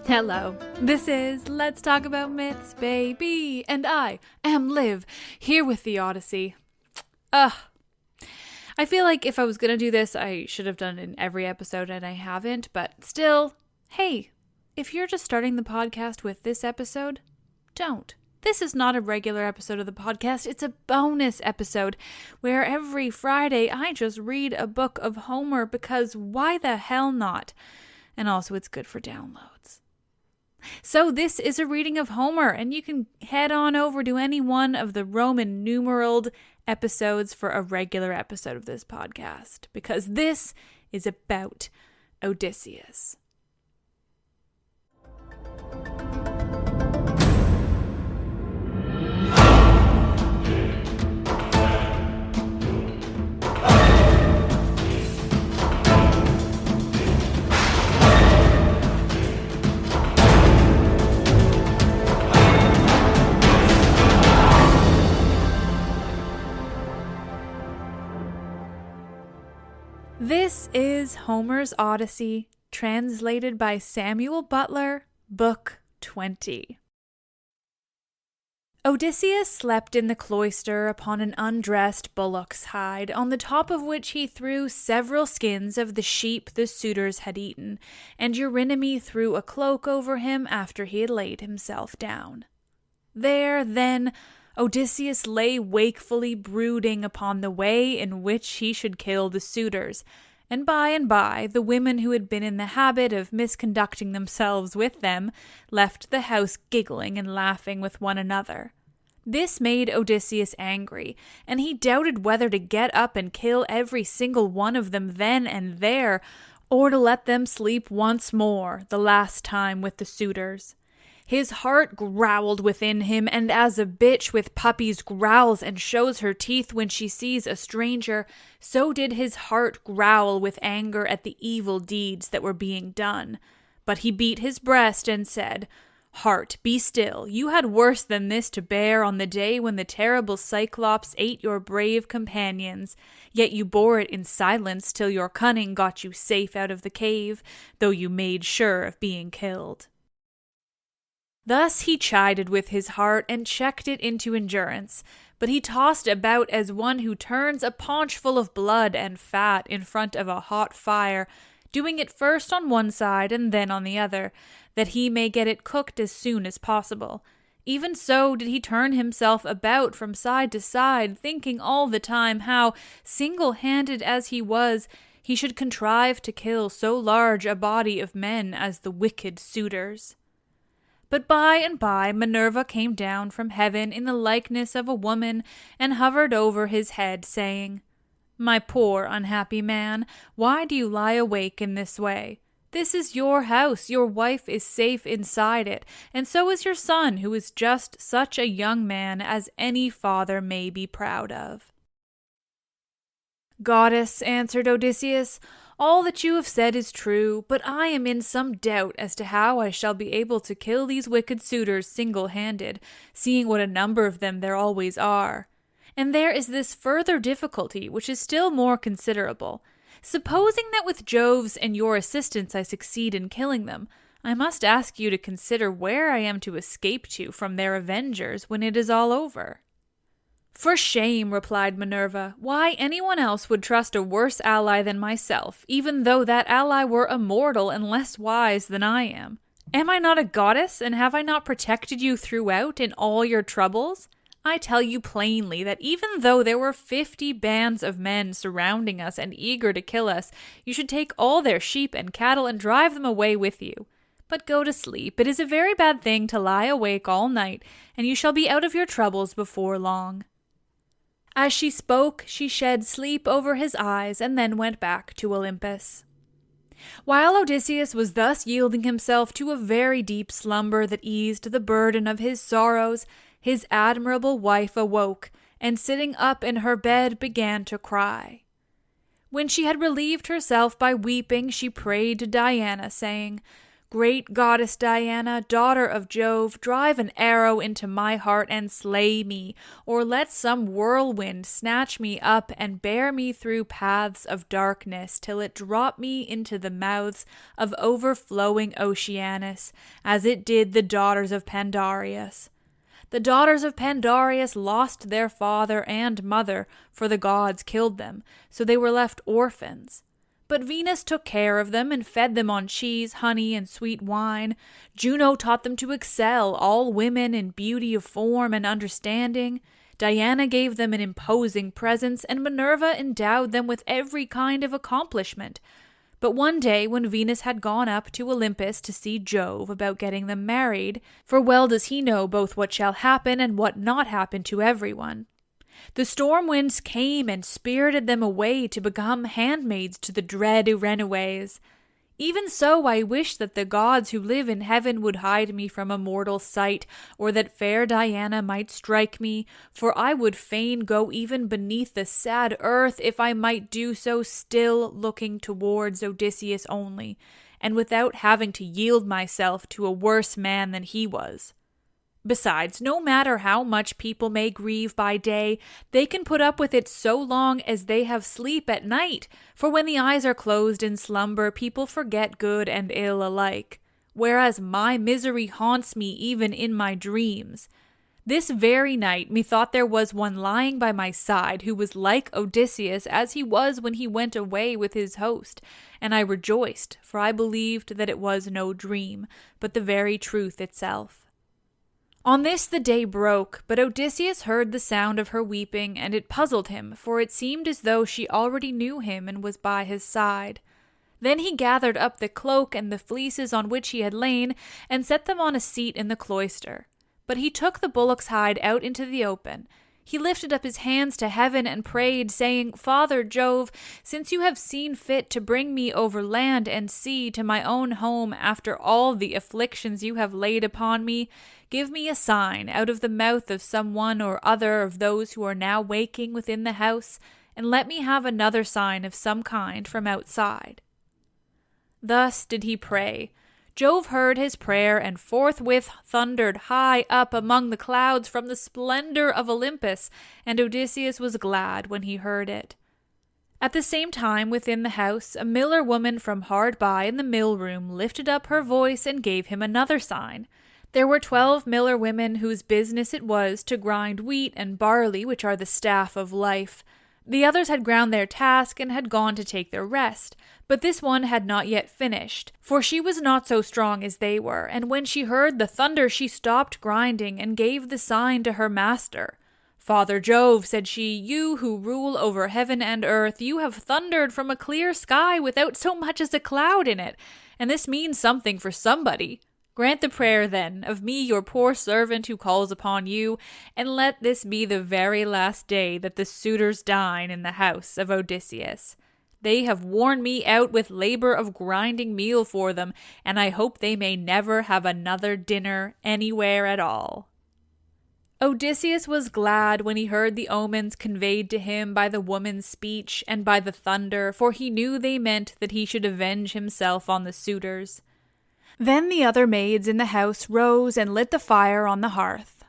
Hello, this is Let's Talk About Myths, baby, and I am Liv, here with the Odyssey. I feel like if I was going to do this, I should have done it in every episode, and I haven't, but still, hey, if you're just starting the podcast with this episode, don't. This is not a regular episode of the podcast, it's a bonus episode, where every Friday I just read a book of Homer, because why the hell not? And also it's good for downloads. So this is a reading of Homer, and you can head on over to any one of the Roman numeraled episodes for a regular episode of this podcast, because this is about Odysseus. This is Homer's Odyssey, translated by Samuel Butler, Book 20. Odysseus slept in the cloister upon an undressed bullock's hide, on the top of which he threw several skins of the sheep the suitors had eaten, and Eurynome threw a cloak over him after he had laid himself down. There, then, Odysseus lay wakefully brooding upon the way in which he should kill the suitors, and by the women who had been in the habit of misconducting themselves with them left the house giggling and laughing with one another. This made Odysseus angry, and he doubted whether to get up and kill every single one of them then and there, or to let them sleep once more, the last time with the suitors. His heart growled within him, and as a bitch with puppies growls and shows her teeth when she sees a stranger, so did his heart growl with anger at the evil deeds that were being done. But he beat his breast and said, "Heart, be still. You had worse than this to bear on the day when the terrible Cyclops ate your brave companions, yet you bore it in silence till your cunning got you safe out of the cave, though you made sure of being killed." Thus he chided with his heart and checked it into endurance, but he tossed about as one who turns a paunch full of blood and fat in front of a hot fire, doing it first on one side and then on the other, that he may get it cooked as soon as possible. Even so did he turn himself about from side to side, thinking all the time how, single-handed as he was, he should contrive to kill so large a body of men as the wicked suitors. But by and by Minerva came down from heaven in the likeness of a woman and hovered over his head, saying, "My poor unhappy man, why do you lie awake in this way? This is your house, your wife is safe inside it, and so is your son, who is just such a young man as any father may be proud of." "Goddess," answered Odysseus, "all that you have said is true, but I am in some doubt as to how I shall be able to kill these wicked suitors single-handed, seeing what a number of them there always are. And there is this further difficulty, which is still more considerable. Supposing that with Jove's and your assistance I succeed in killing them, I must ask you to consider where I am to escape to from their avengers when it is all over." "For shame," replied Minerva. "Why, anyone else would trust a worse ally than myself, even though that ally were a mortal and less wise than I am. Am I not a goddess, and have I not protected you throughout in all your troubles? I tell you plainly that even though there were 50 bands of men surrounding us and eager to kill us, you should take all their sheep and cattle and drive them away with you. But go to sleep. It is a very bad thing to lie awake all night, and you shall be out of your troubles before long." As she spoke, she shed sleep over his eyes and then went back to Olympus. While Odysseus was thus yielding himself to a very deep slumber that eased the burden of his sorrows, his admirable wife awoke, and sitting up in her bed began to cry. When she had relieved herself by weeping, she prayed to Diana, saying, Great goddess Diana, daughter of Jove, drive an arrow into my heart and slay me, or let some whirlwind snatch me up and bear me through paths of darkness till it drop me into the mouths of overflowing Oceanus, as it did the daughters of Pandareus. The daughters of Pandareus lost their father and mother, for the gods killed them, so they were left orphans. But Venus took care of them and fed them on cheese, honey, and sweet wine. Juno taught them to excel all women in beauty of form and understanding. Diana gave them an imposing presence, and Minerva endowed them with every kind of accomplishment. But one day, when Venus had gone up to Olympus to see Jove about getting them married, for well does he know both what shall happen and what not happen to everyone, the storm winds came and spirited them away to become handmaids to the dread Erinyes. Even so, I wish that the gods who live in heaven would hide me from a mortal sight, or that fair Diana might strike me, for I would fain go even beneath the sad earth if I might do so, still looking towards Odysseus only, and without having to yield myself to a worse man than he was. Besides, no matter how much people may grieve by day, they can put up with it so long as they have sleep at night, for when the eyes are closed in slumber, people forget good and ill alike, whereas my misery haunts me even in my dreams. This very night methought there was one lying by my side who was like Odysseus as he was when he went away with his host, and I rejoiced, for I believed that it was no dream, but the very truth itself. On this the day broke, but Odysseus heard the sound of her weeping, and it puzzled him, for it seemed as though she already knew him and was by his side. Then he gathered up the cloak and the fleeces on which he had lain, and set them on a seat in the cloister. But he took the bullock's hide out into the open. He lifted up his hands to heaven and prayed, saying, Father Jove, since you have seen fit to bring me over land and sea to my own home after all the afflictions you have laid upon me, give me a sign out of the mouth of some one or other of those who are now waking within the house, and let me have another sign of some kind from outside. Thus did he pray. Jove heard his prayer and forthwith thundered high up among the clouds from the splendor of Olympus, and Odysseus was glad when he heard it. At the same time within the house, a miller woman from hard by in the mill room lifted up her voice and gave him another sign. There were 12 miller women whose business it was to grind wheat and barley, which are the staff of life. The others had ground their task and had gone to take their rest, but this one had not yet finished, for she was not so strong as they were, and when she heard the thunder she stopped grinding and gave the sign to her master. Father Jove, said she, you who rule over heaven and earth, you have thundered from a clear sky without so much as a cloud in it, and this means something for somebody. Grant the prayer, then, of me, your poor servant who calls upon you, and let this be the very last day that the suitors dine in the house of Odysseus. They have worn me out with labor of grinding meal for them, and I hope they may never have another dinner anywhere at all. Odysseus was glad when he heard the omens conveyed to him by the woman's speech and by the thunder, for he knew they meant that he should avenge himself on the suitors. Then the other maids in the house rose and lit the fire on the hearth.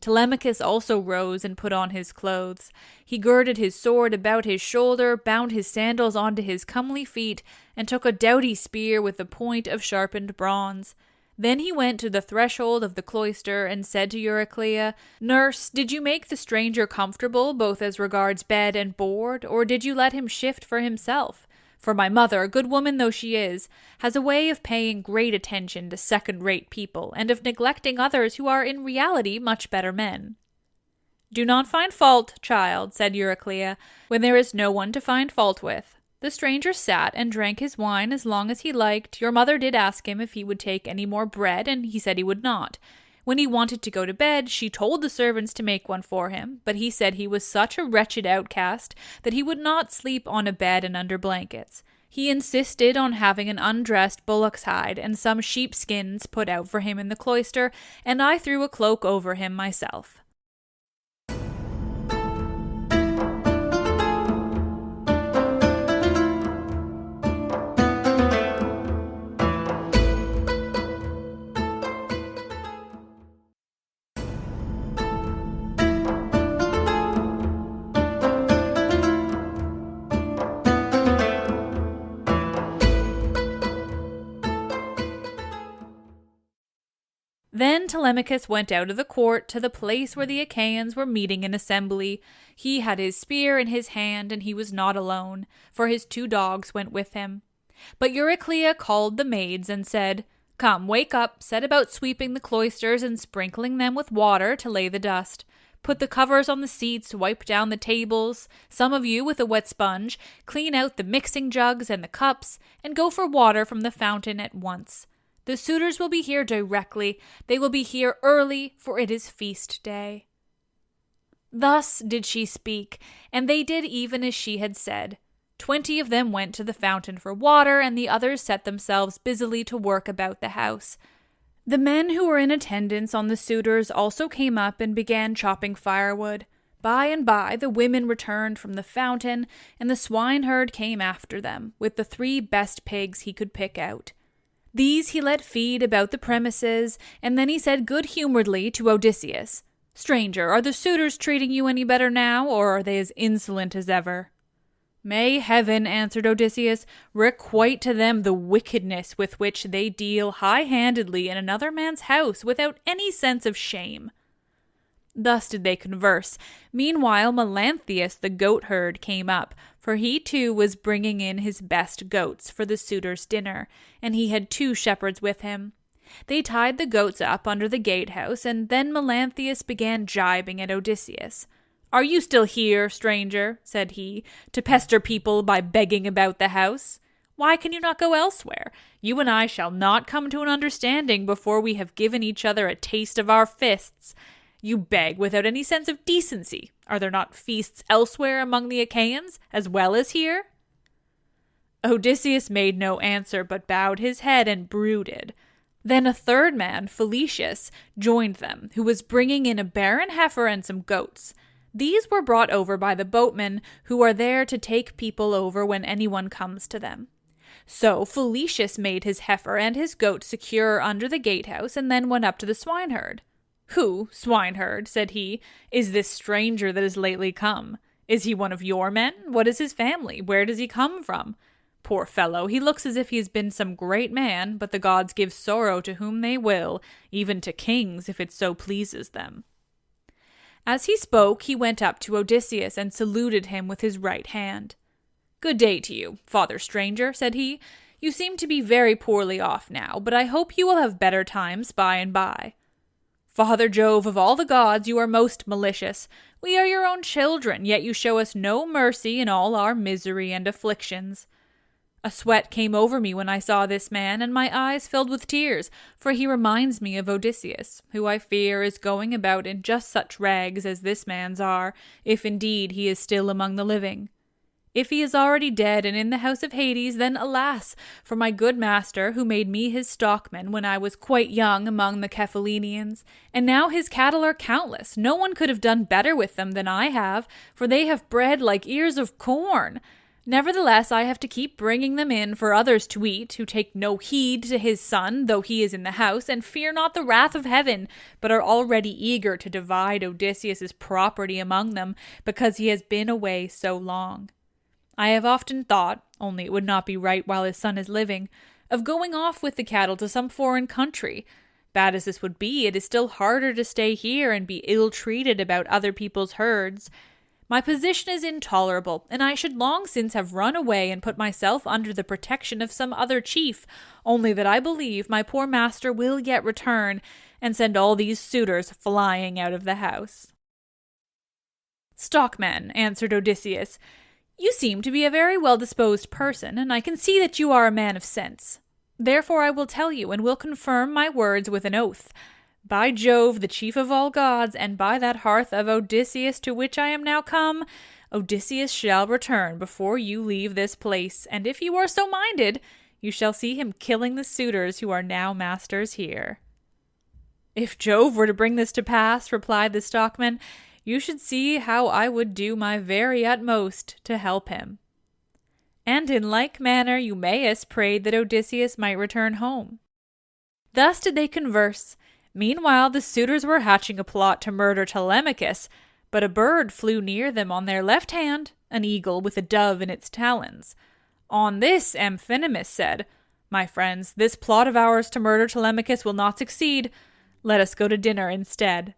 Telemachus also rose and put on his clothes. He girded his sword about his shoulder, bound his sandals onto his comely feet, and took a doughty spear with the point of sharpened bronze. Then he went to the threshold of the cloister and said to Euryclea, Nurse, did you make the stranger comfortable both as regards bed and board, or did you let him shift for himself? For my mother, good woman though she is, has a way of paying great attention to second-rate people, and of neglecting others who are in reality much better men. Do not find fault, child, said Euryclea, when there is no one to find fault with. The stranger sat and drank his wine as long as he liked. Your mother did ask him if he would take any more bread, and he said he would not. When he wanted to go to bed, she told the servants to make one for him, but he said he was such a wretched outcast that he would not sleep on a bed and under blankets. He insisted on having an undressed bullock's hide and some sheepskins put out for him in the cloister, and I threw a cloak over him myself. Then Telemachus went out of the court to the place where the Achaeans were meeting in assembly. He had his spear in his hand, and he was not alone, for his 2 dogs went with him. But Euryclea called the maids and said, "Come, wake up, set about sweeping the cloisters and sprinkling them with water to lay the dust. Put the covers on the seats, wipe down the tables, some of you with a wet sponge, clean out the mixing jugs and the cups, and go for water from the fountain at once. The suitors will be here directly. They will be here early, for it is feast day." Thus did she speak, and they did even as she had said. 20 of them went to the fountain for water, and the others set themselves busily to work about the house. The men who were in attendance on the suitors also came up and began chopping firewood. By and by the women returned from the fountain, and the swineherd came after them, with the 3 best pigs he could pick out. These he let feed about the premises, and then he said good-humoredly to Odysseus, "Stranger, are the suitors treating you any better now, or are they as insolent as ever?" "May heaven," answered Odysseus, "requite to them the wickedness with which they deal high-handedly in another man's house without any sense of shame." Thus did they converse. Meanwhile Melanthius the goatherd came up, for he too was bringing in his best goats for the suitors' dinner, and he had 2 shepherds with him. They tied the goats up under the gatehouse, and then Melanthius began gibing at Odysseus. "Are you still here, stranger," said he, "to pester people by begging about the house? Why can you not go elsewhere? You and I shall not come to an understanding before we have given each other a taste of our fists. You beg without any sense of decency. Are there not feasts elsewhere among the Achaeans, as well as here?" Odysseus made no answer, but bowed his head and brooded. Then a 3rd man, Felicius, joined them, who was bringing in a barren heifer and some goats. These were brought over by the boatmen, who are there to take people over when anyone comes to them. So Felicius made his heifer and his goat secure under the gatehouse, and then went up to the swineherd. "Who, swineherd," said he, "is this stranger that is lately come? Is he one of your men? What is his family? Where does he come from? Poor fellow, he looks as if he has been some great man, but the gods give sorrow to whom they will, even to kings, if it so pleases them." As he spoke, he went up to Odysseus and saluted him with his right hand. "Good day to you, father stranger," said he. "You seem to be very poorly off now, but I hope you will have better times by and by." "Father Jove, of all the gods, you are most malicious. We are your own children, yet you show us no mercy in all our misery and afflictions." A sweat came over me when I saw this man, and my eyes filled with tears, for he reminds me of Odysseus, who I fear is going about in just such rags as this man's are, if indeed he is still among the living. If he is already dead and in the house of Hades, then alas, for my good master, who made me his stockman when I was quite young among the Cephallenians, and now his cattle are countless. No one could have done better with them than I have, for they have bred like ears of corn. Nevertheless, I have to keep bringing them in for others to eat, who take no heed to his son, though he is in the house, and fear not the wrath of heaven, but are already eager to divide Odysseus's property among them, because he has been away so long. I have often thought, only it would not be right while his son is living, of going off with the cattle to some foreign country. Bad as this would be, it is still harder to stay here and be ill-treated about other people's herds. My position is intolerable, and I should long since have run away and put myself under the protection of some other chief, only that I believe my poor master will yet return, and send all these suitors flying out of the house." "Stockman," answered Odysseus, "you seem to be a very well-disposed person, and I can see that you are a man of sense. Therefore I will tell you, and will confirm my words with an oath. By Jove, the chief of all gods, and by that hearth of Odysseus to which I am now come, Odysseus shall return before you leave this place, and if you are so minded, you shall see him killing the suitors who are now masters here." "If Jove were to bring this to pass," replied the stockman, "you should see how I would do my very utmost to help him." And in like manner Eumaeus prayed that Odysseus might return home. Thus did they converse. Meanwhile the suitors were hatching a plot to murder Telemachus, but a bird flew near them on their left hand, an eagle with a dove in its talons. On this Amphinomus said, "My friends, this plot of ours to murder Telemachus will not succeed. Let us go to dinner instead."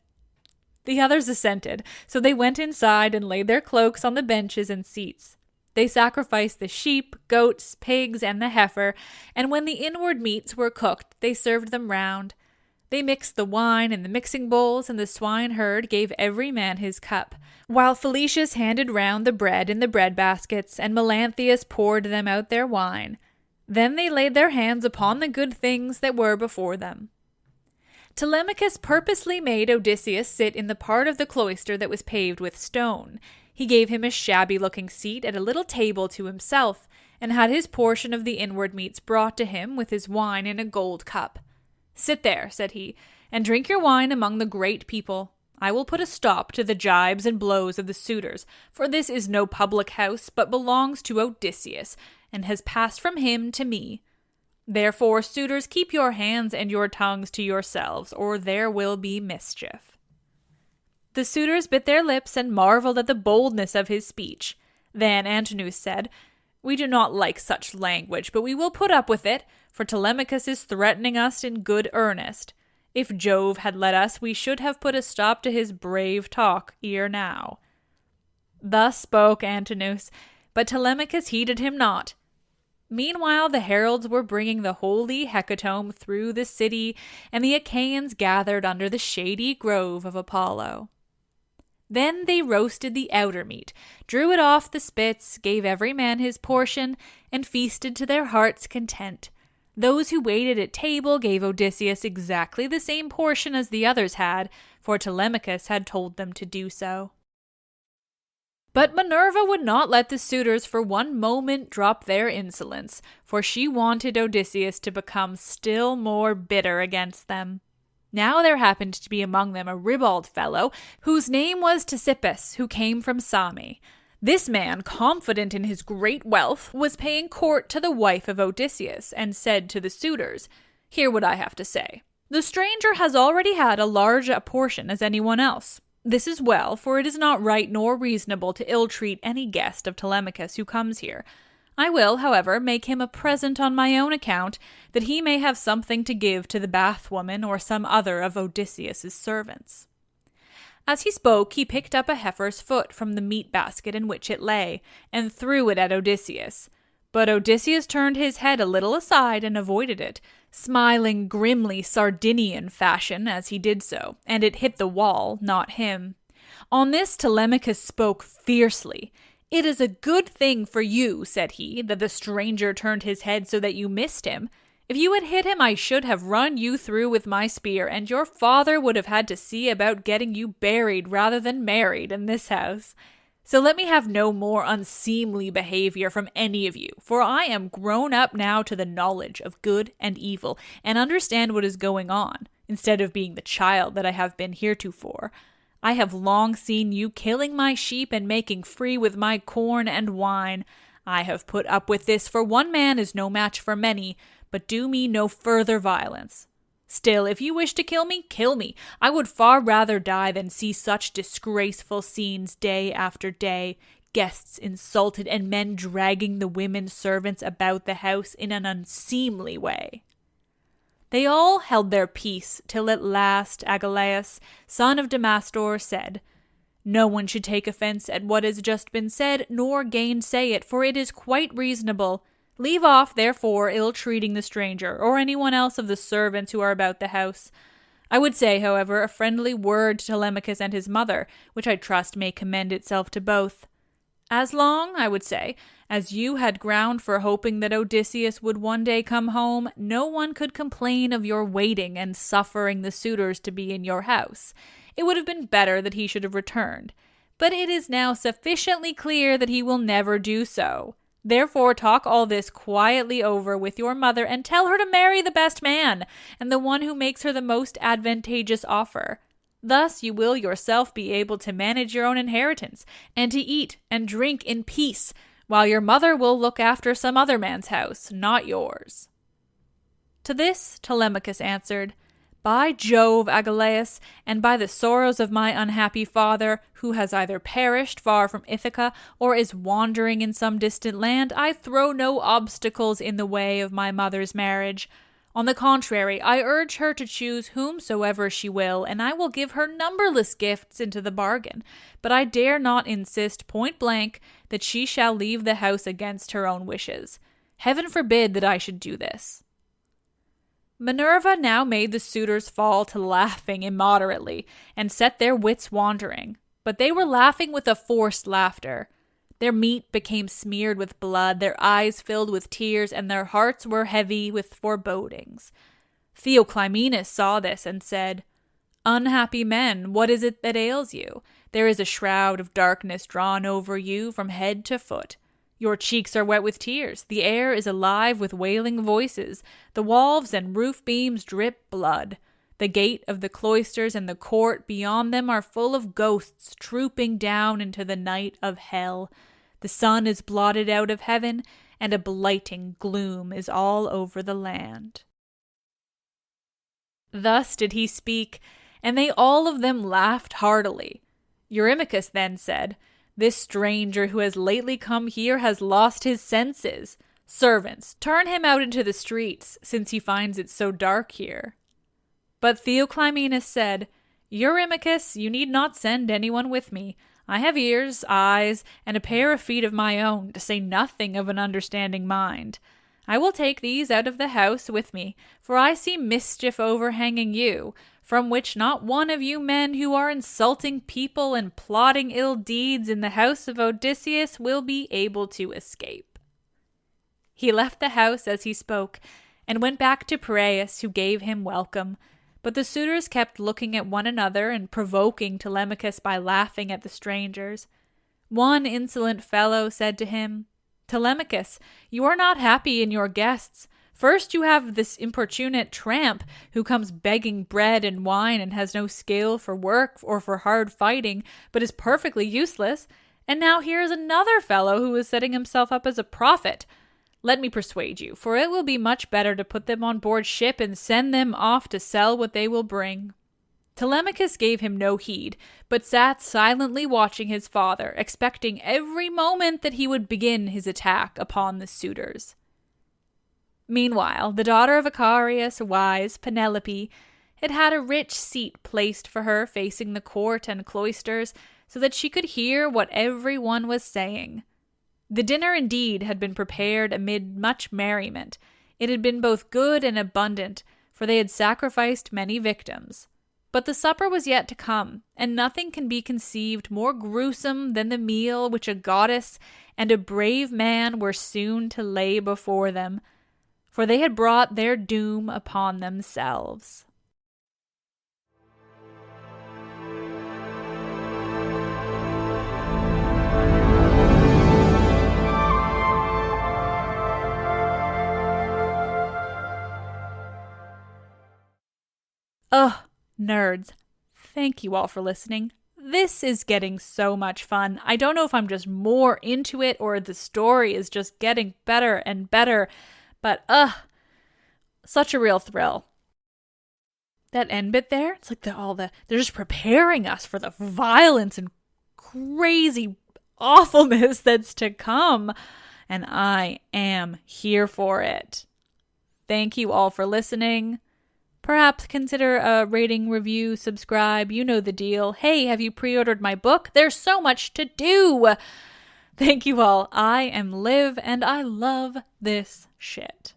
The others assented, so they went inside and laid their cloaks on the benches and seats. They sacrificed the sheep, goats, pigs, and the heifer, and when the inward meats were cooked, they served them round. They mixed the wine in the mixing bowls, and the swineherd gave every man his cup, while Felicius handed round the bread in the bread baskets, and Melanthius poured them out their wine. Then they laid their hands upon the good things that were before them. Telemachus purposely made Odysseus sit in the part of the cloister that was paved with stone. He gave him a shabby-looking seat at a little table to himself, and had his portion of the inward meats brought to him with his wine in a gold cup. "Sit there," said he, "and drink your wine among the great people. I will put a stop to the gibes and blows of the suitors, for this is no public house, but belongs to Odysseus, and has passed from him to me. Therefore, suitors, keep your hands and your tongues to yourselves, or there will be mischief." The suitors bit their lips and marveled at the boldness of his speech. Then Antinous said, "We do not like such language, but we will put up with it, for Telemachus is threatening us in good earnest. If Jove had let us, we should have put a stop to his brave talk ere now." Thus spoke Antinous, but Telemachus heeded him not. Meanwhile the heralds were bringing the holy hecatomb through the city, and the Achaeans gathered under the shady grove of Apollo. Then they roasted the outer meat, drew it off the spits, gave every man his portion, and feasted to their heart's content. Those who waited at table gave Odysseus exactly the same portion as the others had, for Telemachus had told them to do so. But Minerva would not let the suitors for one moment drop their insolence, for she wanted Odysseus to become still more bitter against them. Now there happened to be among them a ribald fellow, whose name was Ctesippus, who came from Same. This man, confident in his great wealth, was paying court to the wife of Odysseus, and said to the suitors, "Hear what I have to say. The stranger has already had a large a portion as anyone else. This is well, for it is not right nor reasonable to ill-treat any guest of Telemachus who comes here. I will, however, make him a present on my own account, that he may have something to give to the bathwoman or some other of Odysseus's servants." As he spoke, he picked up a heifer's foot from the meat basket in which it lay, and threw it at Odysseus. But Odysseus turned his head a little aside and avoided it, smiling grimly Sardinian fashion as he did so, and it hit the wall, not him. On this Telemachus spoke fiercely. "It is a good thing for you," said he, "that the stranger turned his head so that you missed him. If you had hit him, I should have run you through with my spear, and your father would have had to see about getting you buried rather than married in this house. So let me have no more unseemly behavior from any of you, for I am grown up now to the knowledge of good and evil, and understand what is going on, instead of being the child that I have been heretofore. I have long seen you killing my sheep and making free with my corn and wine. I have put up with this, for one man is no match for many, but do me no further violence. Still, if you wish to kill me, kill me. I would far rather die than see such disgraceful scenes day after day, guests insulted and men dragging the women servants about the house in an unseemly way." They all held their peace, till at last Agelaus, son of Damastor, said, "No one should take offense at what has just been said, nor gainsay it, for it is quite reasonable. Leave off, therefore, ill-treating the stranger, or anyone else of the servants who are about the house. I would say, however, a friendly word to Telemachus and his mother, which I trust may commend itself to both. As long, I would say, as you had ground for hoping that Odysseus would one day come home, no one could complain of your waiting and suffering the suitors to be in your house. It would have been better that he should have returned. But it is now sufficiently clear that he will never do so. Therefore talk all this quietly over with your mother, and tell her to marry the best man, and the one who makes her the most advantageous offer. Thus you will yourself be able to manage your own inheritance, and to eat and drink in peace, while your mother will look after some other man's house, not yours." To this Telemachus answered, "By Jove, Agelaus, and by the sorrows of my unhappy father, who has either perished far from Ithaca or is wandering in some distant land, I throw no obstacles in the way of my mother's marriage. On the contrary, I urge her to choose whomsoever she will, and I will give her numberless gifts into the bargain. But I dare not insist point blank that she shall leave the house against her own wishes. Heaven forbid that I should do this." Minerva now made the suitors fall to laughing immoderately, and set their wits wandering. But they were laughing with a forced laughter. Their meat became smeared with blood, their eyes filled with tears, and their hearts were heavy with forebodings. Theoclymenus saw this and said, "Unhappy men, what is it that ails you? There is a shroud of darkness drawn over you from head to foot. Your cheeks are wet with tears, the air is alive with wailing voices, the walls and roof beams drip blood. The gate of the cloisters and the court beyond them are full of ghosts trooping down into the night of hell. The sun is blotted out of heaven, and a blighting gloom is all over the land." Thus did he speak, and they all of them laughed heartily. Eurymachus then said, "This stranger who has lately come here has lost his senses. Servants, turn him out into the streets, since he finds it so dark here." But Theoclymenus said, "Eurymachus, you need not send anyone with me. I have ears, eyes, and a pair of feet of my own, to say nothing of an understanding mind. I will take these out of the house with me, for I see mischief overhanging you, from which not one of you men who are insulting people and plotting ill deeds in the house of Odysseus will be able to escape." He left the house as he spoke, and went back to Piraeus, who gave him welcome. But the suitors kept looking at one another and provoking Telemachus by laughing at the strangers. One insolent fellow said to him, "Telemachus, you are not happy in your guests. First you have this importunate tramp who comes begging bread and wine and has no skill for work or for hard fighting, but is perfectly useless. And now here is another fellow who is setting himself up as a prophet. Let me persuade you, for it will be much better to put them on board ship and send them off to sell what they will bring." Telemachus gave him no heed, but sat silently watching his father, expecting every moment that he would begin his attack upon the suitors. Meanwhile, the daughter of Icarius, wise Penelope, had had a rich seat placed for her facing the court and cloisters, so that she could hear what every one was saying. The dinner indeed had been prepared amid much merriment. It had been both good and abundant, for they had sacrificed many victims. But the supper was yet to come, and nothing can be conceived more gruesome than the meal which a goddess and a brave man were soon to lay before them, for they had brought their doom upon themselves. Ugh, nerds. Thank you all for listening. This is getting so much fun. I don't know if I'm just more into it or the story is just getting better and better, but such a real thrill. That end bit there, it's like they're just preparing us for the violence and crazy awfulness that's to come, and I am here for it. Thank you all for listening. Perhaps consider a rating, review, subscribe. You know the deal. Hey, have you pre-ordered my book? There's so much to do. Thank you all. I am Liv, and I love this shit.